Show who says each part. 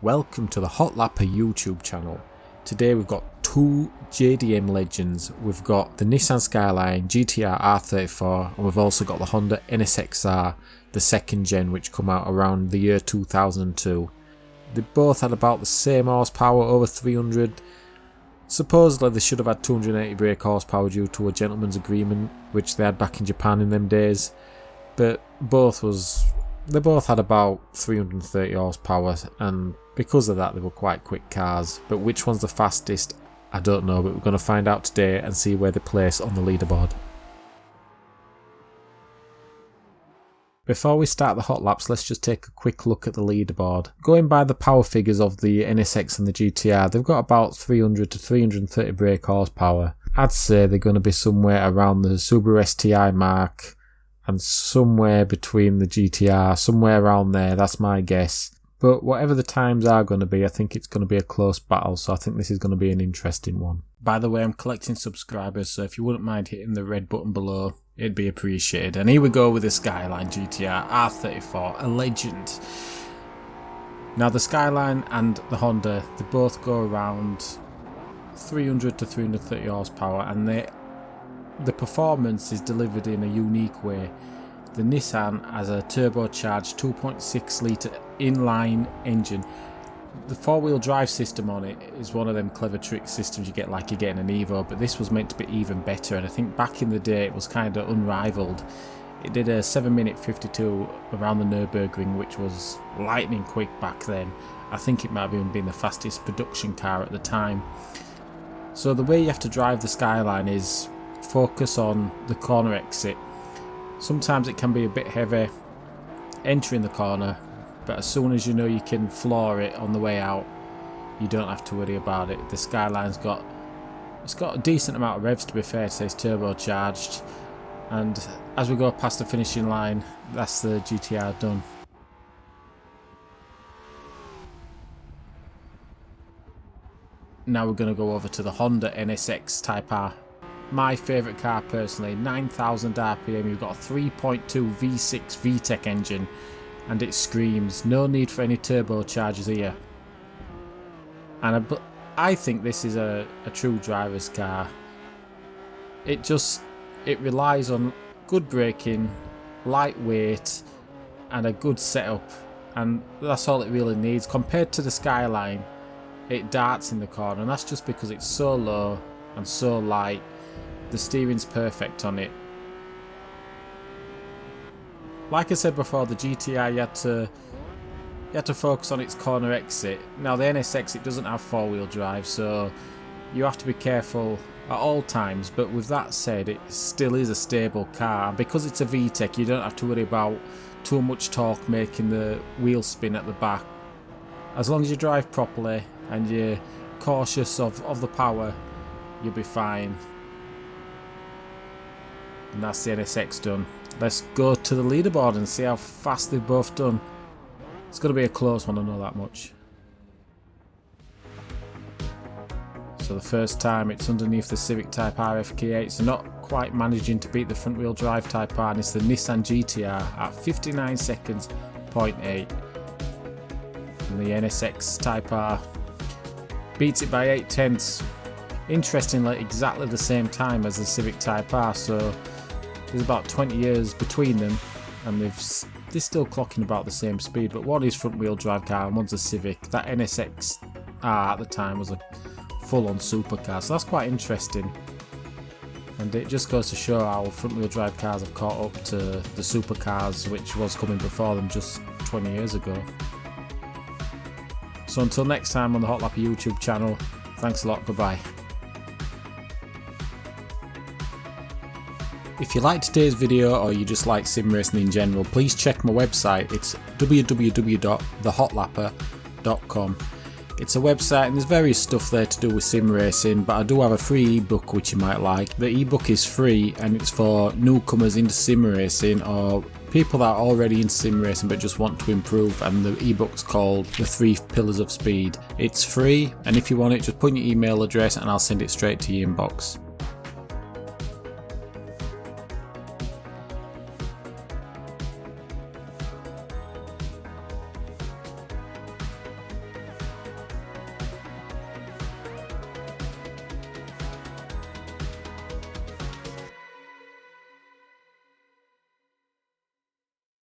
Speaker 1: Welcome to the Hotlapper YouTube channel. Today we've got two JDM legends. We've got the Nissan Skyline GTR R34 and we've also got the Honda NSX-R, the second gen, which come out around the year 2002. They both had about the same horsepower, over 300. Supposedly they should have had 280 brake horsepower due to a gentleman's agreement which they had back in Japan in them days, but they both had about 330 horsepower, and because of that they were quite quick cars. But which one's the fastest, I don't know, but we're going to find out today and see where they place on the leaderboard. Before we start the hot laps, let's just take a quick look at the leaderboard. Going by the power figures of the NSX and the GTR, they've got about 300 to 330 brake horsepower. I'd say they're going to be somewhere around the Subaru STI mark and somewhere between the GTR, somewhere around there, that's my guess. But whatever the times are going to be, I think it's going to be a close battle, so I think this is going to be an interesting one. By the way, I'm collecting subscribers, so if you wouldn't mind hitting the red button below, it'd be appreciated. And here we go with the Skyline GTR R34, a legend. Now the Skyline and the Honda, they both go around 300 to 330 horsepower, and the performance is delivered in a unique way. The Nissan has a turbocharged 2.6 litre inline engine. The four-wheel drive system on it is one of them clever trick systems you get like you're getting an Evo, but this was meant to be even better, and I think back in the day it was kind of unrivaled. It did a 7-minute 52 around the Nürburgring, which was lightning quick back then. I think it might have even been the fastest production car at the time. So the way you have to drive the Skyline is focus on the corner exit. Sometimes it can be a bit heavy entering the corner, but as soon as you know you can floor it on the way out, you don't have to worry about it. The Skyline's got a decent amount of revs, to be fair, so it's turbocharged, and as we go past the finishing line, that's the GTR done. Now we're going to go over to the Honda NSX Type R. My favourite car personally, 9,000 RPM, you've got a 3.2 V6 V-tec engine, and it screams. No need for any turbochargers here. And I think this is a true driver's car. It relies on good braking, lightweight, and a good setup, and that's all it really needs. Compared to the Skyline, it darts in the corner, and that's just because it's so low and so light. The steering's perfect on it. Like I said before, the GTR you had to focus on its corner exit. Now the NSX, it doesn't have four-wheel drive, so you have to be careful at all times. But with that said, it still is a stable car. Because it's a V-tec, you don't have to worry about too much torque making the wheel spin at the back. As long as you drive properly and you're cautious of the power, you'll be fine. And that's the NSX done. Let's go to the leaderboard and see how fast they've both done. It's going to be a close one, I know that much. So the first time it's underneath the Civic Type R FK8, so not quite managing to beat the front wheel drive Type R, and it's the Nissan GTR at 59 seconds, 0.8. And the NSX Type R beats it by 8/10. Interestingly, exactly the same time as the Civic Type R, so there's about 20 years between them, and they're still clocking about the same speed, but one is front wheel drive car and one's a Civic. That NSX-R at the time was a full-on supercar, so that's quite interesting, and it just goes to show how front wheel drive cars have caught up to the supercars which was coming before them just 20 years ago. So until next time on the Hotlapper YouTube channel, thanks a lot, goodbye. If you liked today's video or you just like sim racing in general, please check my website. It's www.thehotlapper.com. It's a website and there's various stuff there to do with sim racing, but I do have a free ebook which you might like. The ebook is free and it's for newcomers into sim racing or people that are already in sim racing but just want to improve, and the ebook's called The 3 Pillars of Speed. It's free, and if you want it, just put in your email address and I'll send it straight to your inbox.